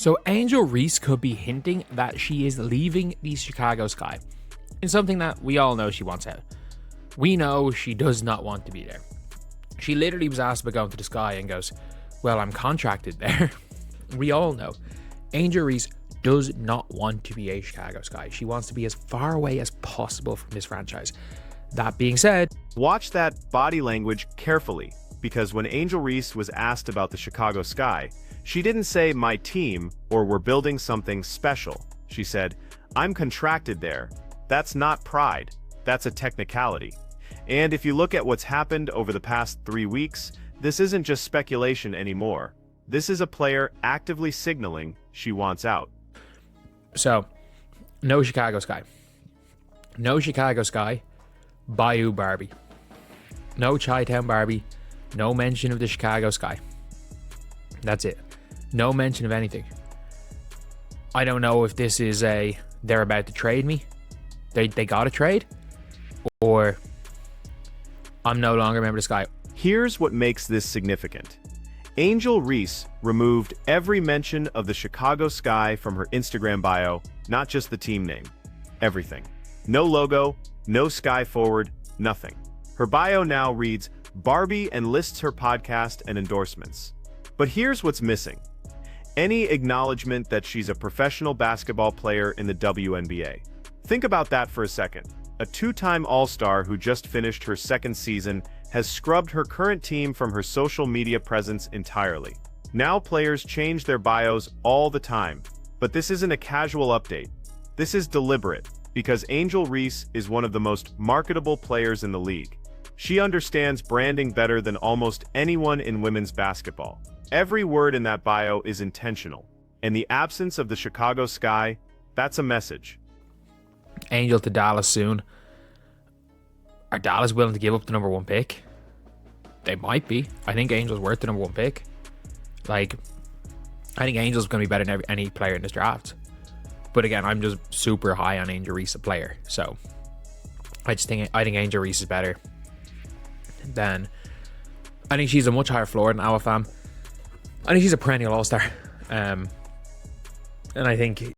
So Angel Reese could be hinting that she is leaving the Chicago Sky in something that we all know she wants out. We know she does not want to be there. She literally was asked about going to the Sky and goes, well, I'm contracted there. We all know Angel Reese does not want to be a Chicago Sky. She wants to be as far away as possible from this franchise. That being said, watch that body language carefully, because when Angel Reese was asked about the Chicago Sky, she didn't say my team or we're building something special. She said, I'm contracted there. That's not pride. That's a technicality. And if you look at what's happened over the past 3 weeks, this isn't just speculation anymore. This is a player actively signaling she wants out. So, no Chicago Sky. No Chicago Sky. Bayou Barbie. No Chi-Town Barbie. No mention of the Chicago Sky. That's it. No mention of anything. I don't know if this is they're about to trade me. They got to trade. Or I'm no longer a member of the Sky. Here's what makes this significant. Angel Reese removed every mention of the Chicago Sky from her Instagram bio, not just the team name. Everything. No logo, no Sky Forward, nothing. Her bio now reads Barbie and lists her podcast and endorsements. But here's what's missing. Any acknowledgement that she's a professional basketball player in the WNBA. Think about that for a second. A two-time All-Star who just finished her second season has scrubbed her current team from her social media presence entirely. Now players change their bios all the time, but this isn't a casual update. This is deliberate, because Angel Reese is one of the most marketable players in the league. She understands branding better than almost anyone in women's basketball. Every word in that bio is intentional, and the absence of the Chicago Sky, that's a message. Angel to Dallas soon. Are Dallas willing to give up the number 1 pick? They might be. I think Angel's worth the number 1 pick. I think Angel's going to be better than any player in this draft. But again, I'm just super high on Angel Reese, a player. So I think Angel Reese is better than. I think she's a much higher floor than Awafam. I think she's a perennial All-Star. And I think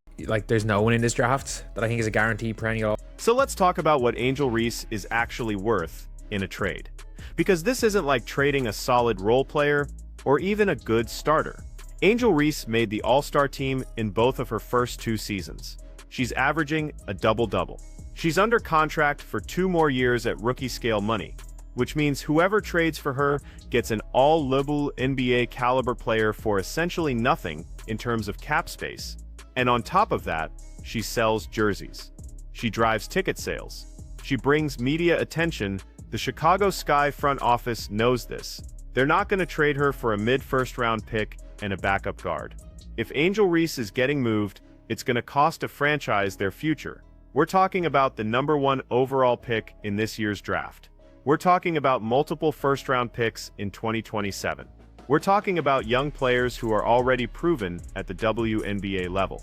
there's no one in this draft that I think is a guaranteed perennial. So let's talk about what Angel Reese is actually worth in a trade. Because this isn't like trading a solid role player or even a good starter. Angel Reese made the All-Star team in both of her first 2 seasons. She's averaging a double-double. She's under contract for 2 more years at rookie scale money, which means whoever trades for her gets an all-level NBA caliber player for essentially nothing in terms of cap space. And on top of that, she sells jerseys. She drives ticket sales. She brings media attention. The Chicago Sky front office knows this. They're not going to trade her for a mid-first round pick and a backup guard. If Angel Reese is getting moved, it's going to cost a franchise their future. We're talking about the number 1 overall pick in this year's draft. We're talking about multiple first-round picks in 2027. We're talking about young players who are already proven at the WNBA level.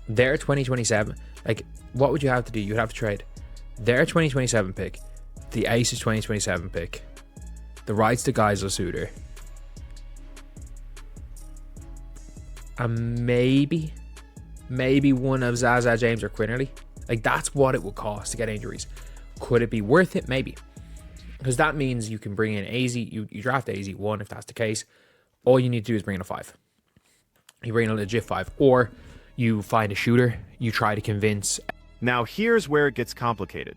Their 2027, what would you have to do? You'd have to trade their 2027 pick, the Aces 2027 pick, the rights to Geisel Suter, and maybe one of Zaza James or Quinterly. That's what it would cost to get Angel Reese. Could it be worth it? Maybe. Because that means you can bring in AZ, you draft AZ1 if that's the case. All you need to do is bring in a 5. You bring in a legit 5. Or you find a shooter, you try to convince. Now here's where it gets complicated.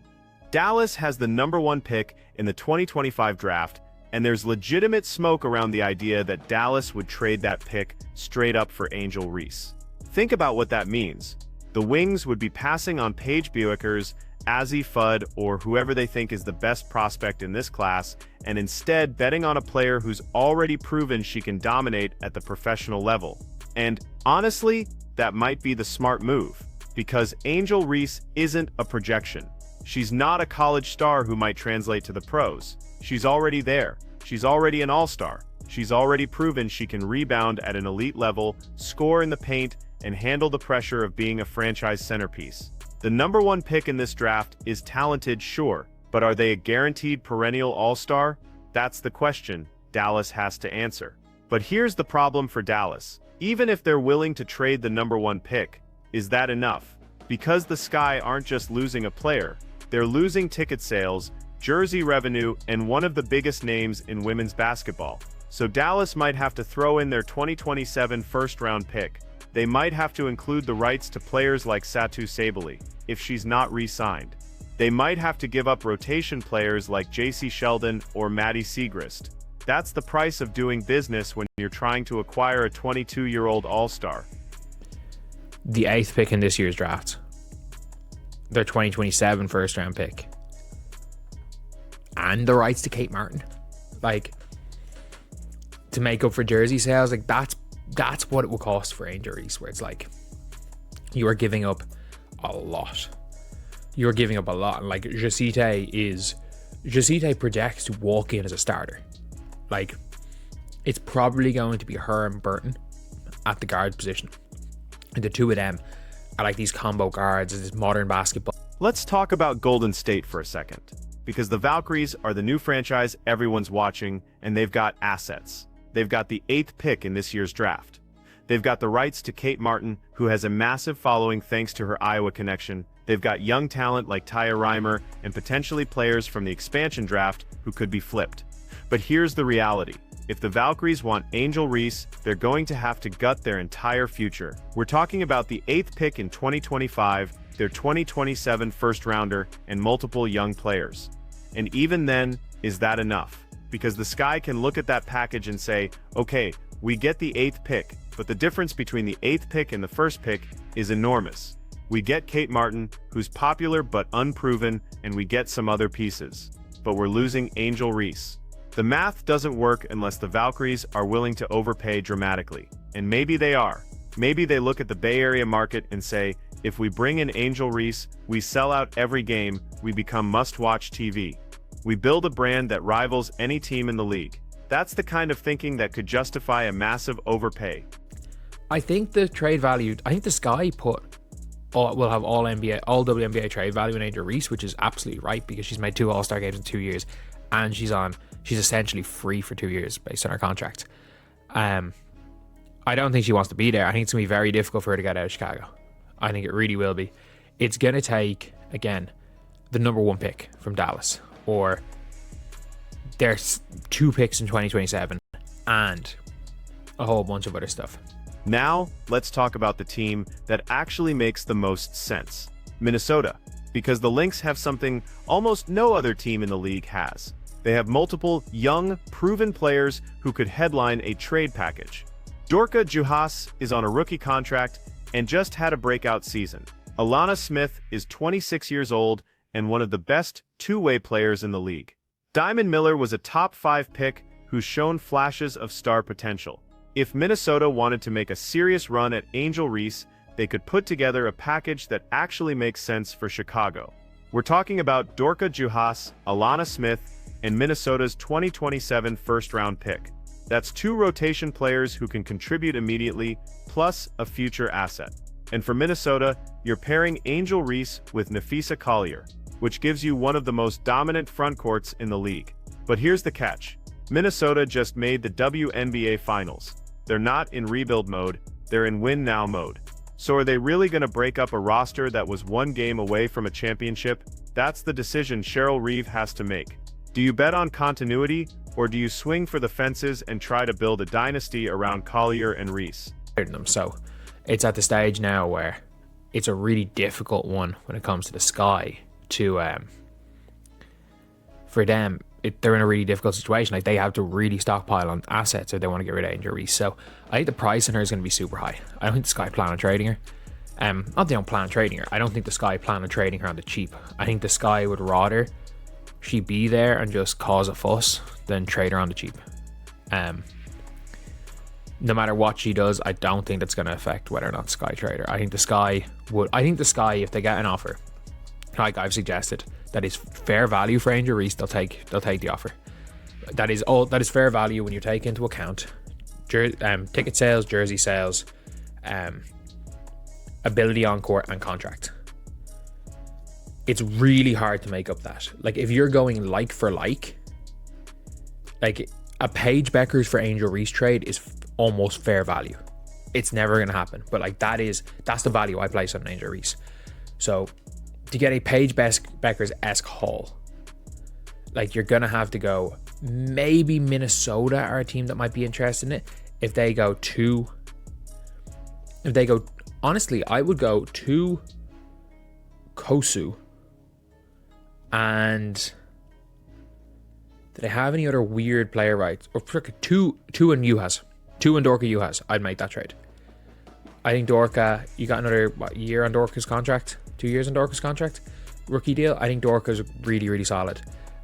Dallas has the number 1 pick in the 2025 draft, and there's legitimate smoke around the idea that Dallas would trade that pick straight up for Angel Reese. Think about what that means. The Wings would be passing on Paige Buickers, Azzi Fudd, or whoever they think is the best prospect in this class, and instead betting on a player who's already proven she can dominate at the professional level. And honestly, that might be the smart move, because Angel Reese isn't a projection. She's not a college star who might translate to the pros. She's already there. She's already an all-star. She's already proven she can rebound at an elite level, score in the paint, and handle the pressure of being a franchise centerpiece. The number 1 pick in this draft is talented, sure, but are they a guaranteed perennial all-star? That's the question Dallas has to answer. But here's the problem for Dallas. Even if they're willing to trade the number 1 pick, is that enough? Because the Sky aren't just losing a player, they're losing ticket sales, jersey revenue, and one of the biggest names in women's basketball. So Dallas might have to throw in their 2027 first-round pick. They might have to include the rights to players like Satu Sabally, if she's not re-signed. They might have to give up rotation players like JC Sheldon or Maddie Siegrist. That's the price of doing business when you're trying to acquire a 22-year-old all-star. The 8th pick in this year's draft. Their 2027 first-round pick. And the rights to Kate Martin. Like, to make up for jersey sales, like that's what it will cost for Angel Reese, where it's like, you are giving up a lot. You're giving up a lot. And like, Jacite projects to walk in as a starter. Like, it's probably going to be her and Burton at the guard position. And the two of them are like these combo guards, this modern basketball. Let's talk about Golden State for a second, because the Valkyries are the new franchise everyone's watching, and they've got assets. They've got the 8th pick in this year's draft. They've got the rights to Kate Martin, who has a massive following thanks to her Iowa connection. They've got young talent like Taya Reimer and potentially players from the expansion draft who could be flipped. But here's the reality. If the Valkyries want Angel Reese, they're going to have to gut their entire future. We're talking about the 8th pick in 2025, their 2027 first-rounder, and multiple young players. And even then, is that enough? Because the Sky can look at that package and say, okay, we get the 8th pick, but the difference between the 8th pick and the first pick is enormous. We get Kate Martin, who's popular but unproven, and we get some other pieces. But we're losing Angel Reese. The math doesn't work unless the Valkyries are willing to overpay dramatically. And maybe they are. Maybe they look at the Bay Area market and say, if we bring in Angel Reese, we sell out every game, we become must-watch TV. We build a brand that rivals any team in the league. That's the kind of thinking that could justify a massive overpay. I think the trade value, I think the Sky will have all WNBA trade value in Angel Reese, which is absolutely right, because she's made 2 All-Star games in 2 years, and she's essentially free for 2 years based on her contract. I don't think she wants to be there. I think it's going to be very difficult for her to get out of Chicago. I think it really will be. It's going to take, again, the number 1 pick from Dallas, or there's 2 picks in 2027, and a whole bunch of other stuff. Now, let's talk about the team that actually makes the most sense. Minnesota, because the Lynx have something almost no other team in the league has. They have multiple young, proven players who could headline a trade package. Dorka Juhas is on a rookie contract and just had a breakout season. Alana Smith is 26 years old and one of the best two-way players in the league. Diamond Miller was a top 5 pick who's shown flashes of star potential. If Minnesota wanted to make a serious run at Angel Reese, they could put together a package that actually makes sense for Chicago. We're talking about Dorka Juhas, Alana Smith, and Minnesota's 2027 first-round pick. That's 2 rotation players who can contribute immediately, plus a future asset. And for Minnesota, you're pairing Angel Reese with Nafisa Collier, which gives you one of the most dominant front courts in the league. But here's the catch. Minnesota just made the WNBA Finals. They're not in rebuild mode, they're in win-now mode. So are they really going to break up a roster that was 1 game away from a championship? That's the decision Cheryl Reeve has to make. Do you bet on continuity, or do you swing for the fences and try to build a dynasty around Collier and Reese? So it's at the stage now where it's a really difficult one when it comes to the Sky to, for them, they're in a really difficult situation. Like, they have to really stockpile on assets if they want to get rid of Angel Reese. So I think the price on her is going to be super high. I don't think the Sky plan on trading her. Not they don't plan on trading her. I don't think the Sky plan on trading her on the cheap. I think the Sky would rather she be there and just cause a fuss than trade her on the cheap. No matter what she does, I don't think that's going to affect whether or not Sky trade her. I think the Sky, if they get an offer, like I've suggested, that is fair value for Angel Reese, they'll take the offer. That is fair value when you take into account ticket sales, jersey sales, ability on court, and contract. It's really hard to make up that. Like, if you're going like for like a Paige Beckers for Angel Reese trade is almost fair value. It's never going to happen. But like that's the value I place on Angel Reese. So to get a Paige Beckers-esque haul, like you're going to have to go, maybe Minnesota are a team that might be interested in it. Honestly, I would go to Kosu. And do they have any other weird player rights? Or two in Juhas. Two in Dorka Juhas. I'd make that trade. I think Dorka, you got another year on Dorka's contract? 2 years on Dorka's contract? Rookie deal. I think Dorka's really, really solid.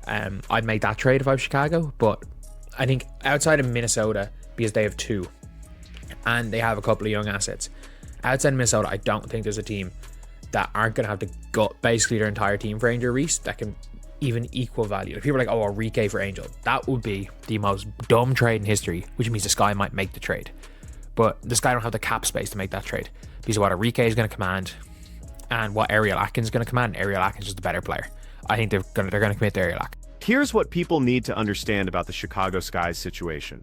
I'd make that trade if I was Chicago. But I think outside of Minnesota, because they have two, and they have a couple of young assets, outside of Minnesota, I don't think there's a team that aren't going to have to gut basically their entire team for Angel Reese that can even equal value. If people are like, oh, Enrique for Angel, that would be the most dumb trade in history, which means the Sky might make the trade. But the Sky don't have the cap space to make that trade because of what Enrique is going to command and what Ariel Atkins is going to command. Ariel Atkins is the better player. I think they're going to commit to Ariel Atkins. Here's what people need to understand about the Chicago Sky's situation.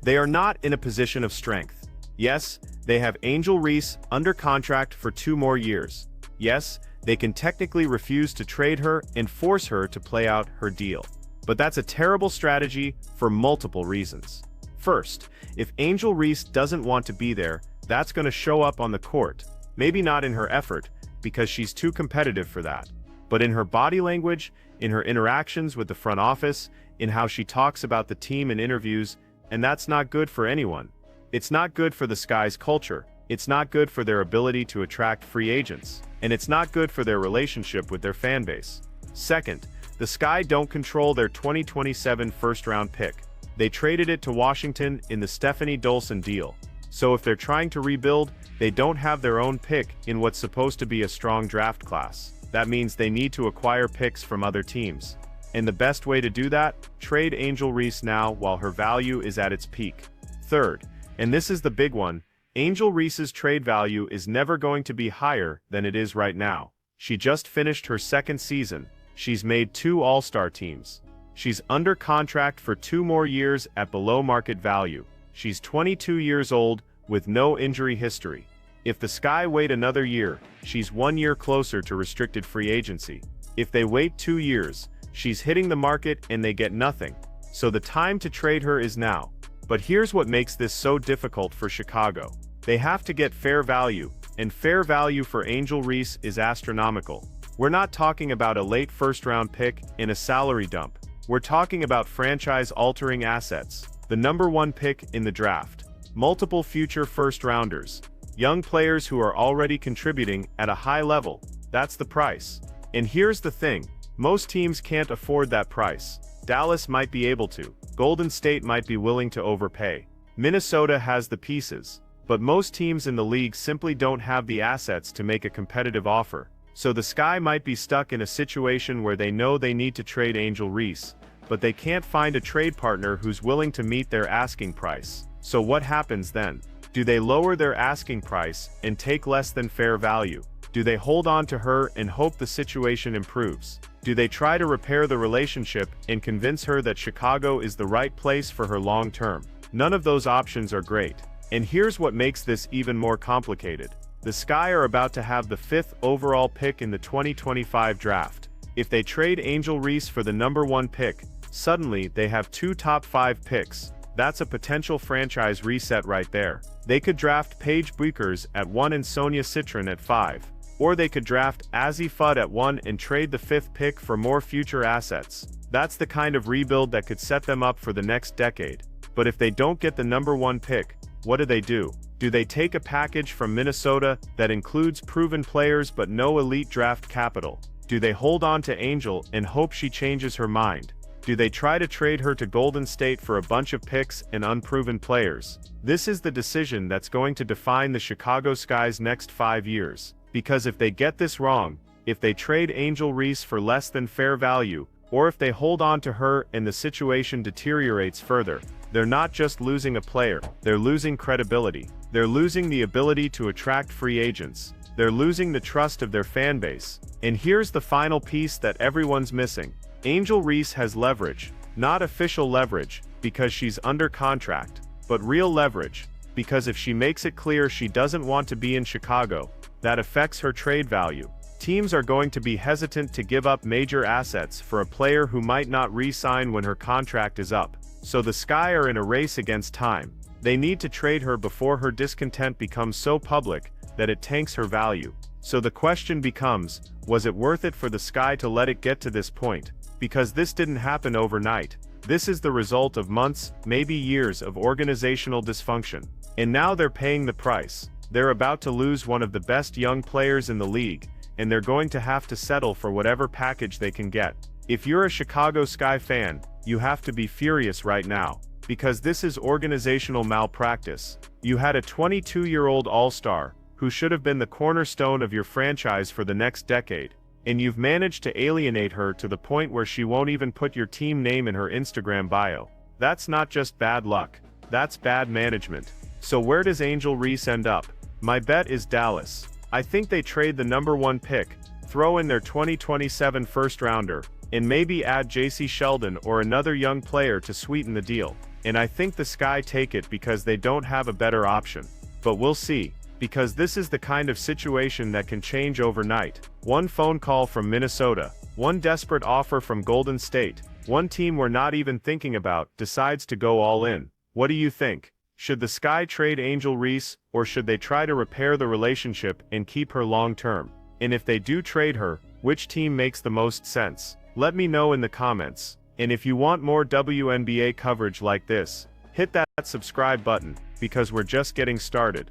They are not in a position of strength. Yes, they have Angel Reese under contract for 2 more years. Yes, they can technically refuse to trade her and force her to play out her deal. But that's a terrible strategy for multiple reasons. First, if Angel Reese doesn't want to be there, that's going to show up on the court. Maybe not in her effort, because she's too competitive for that. But in her body language, in her interactions with the front office, in how she talks about the team in interviews, and that's not good for anyone. It's not good for the Sky's culture. It's not good for their ability to attract free agents. And it's not good for their relationship with their fan base. Second, the Sky don't control their 2027 first-round pick. They traded it to Washington in the Stephanie Dolson deal. So if they're trying to rebuild, they don't have their own pick in what's supposed to be a strong draft class. That means they need to acquire picks from other teams. And the best way to do that? Trade Angel Reese now while her value is at its peak. Third, and this is the big one, Angel Reese's trade value is never going to be higher than it is right now. She just finished her 2nd season. She's made 2 All-Star teams. She's under contract for 2 more years at below market value. She's 22 years old with no injury history. If the Sky wait another year, she's 1 year closer to restricted free agency. If they wait 2 years, she's hitting the market and they get nothing. So the time to trade her is now. But here's what makes this so difficult for Chicago. They have to get fair value, and fair value for Angel Reese is astronomical. We're not talking about a late first-round pick and a salary dump. We're talking about franchise-altering assets, the #1 pick in the draft, multiple future first-rounders, young players who are already contributing at a high level. That's the price. And here's the thing, most teams can't afford that price. Dallas might be able to. Golden State might be willing to overpay. Minnesota has the pieces. But most teams in the league simply don't have the assets to make a competitive offer. So the Sky might be stuck in a situation where they know they need to trade Angel Reese, but they can't find a trade partner who's willing to meet their asking price. So what happens then? Do they lower their asking price and take less than fair value? Do they hold on to her and hope the situation improves? Do they try to repair the relationship and convince her that Chicago is the right place for her long term? None of those options are great. And here's what makes this even more complicated. The Sky are about to have the 5th overall pick in the 2025 draft. If they trade Angel Reese for the #1 pick, suddenly they have 2 top 5 picks. That's a potential franchise reset right there. They could draft Paige Beckers at 1 and Sonia Citron at 5. Or they could draft Azzi Fudd at 1 and trade the 5th pick for more future assets. That's the kind of rebuild that could set them up for the next decade. But if they don't get the #1 pick, what do? Do they take a package from Minnesota that includes proven players but no elite draft capital? Do they hold on to Angel and hope she changes her mind? Do they try to trade her to Golden State for a bunch of picks and unproven players? This is the decision that's going to define the Chicago Sky's next 5 years. Because if they get this wrong, if they trade Angel Reese for less than fair value, or if they hold on to her and the situation deteriorates further, they're not just losing a player, they're losing credibility. They're losing the ability to attract free agents. They're losing the trust of their fan base. And here's the final piece that everyone's missing. Angel Reese has leverage. Not official leverage, because she's under contract, but real leverage. because if she makes it clear she doesn't want to be in Chicago, that affects her trade value. Teams are going to be hesitant to give up major assets for a player who might not re-sign when her contract is up. So the Sky are in a race against time. They need to trade her before her discontent becomes so public that it tanks her value. So the question becomes, was it worth it for the Sky to let it get to this point? Because this didn't happen overnight. This is the result of months, maybe years of organizational dysfunction. And now they're paying the price. They're about to lose one of the best young players in the league, and they're going to have to settle for whatever package they can get. If you're a Chicago Sky fan, you have to be furious right now, because this is organizational malpractice. You had a 22-year-old all-star, who should have been the cornerstone of your franchise for the next decade, and you've managed to alienate her to the point where she won't even put your team name in her Instagram bio. That's not just bad luck, that's bad management. So where does Angel Reese end up? My bet is Dallas. I think they trade the #1 pick, throw in their 2027 first-rounder, and maybe add JC Sheldon or another young player to sweeten the deal. And I think the Sky take it because they don't have a better option. But we'll see, because this is the kind of situation that can change overnight. One phone call from Minnesota, one desperate offer from Golden State, one team we're not even thinking about decides to go all in. What do you think? Should the Sky trade Angel Reese, or should they try to repair the relationship and keep her long-term? And if they do trade her, which team makes the most sense? Let me know in the comments. And if you want more WNBA coverage like this, hit that subscribe button, because we're just getting started.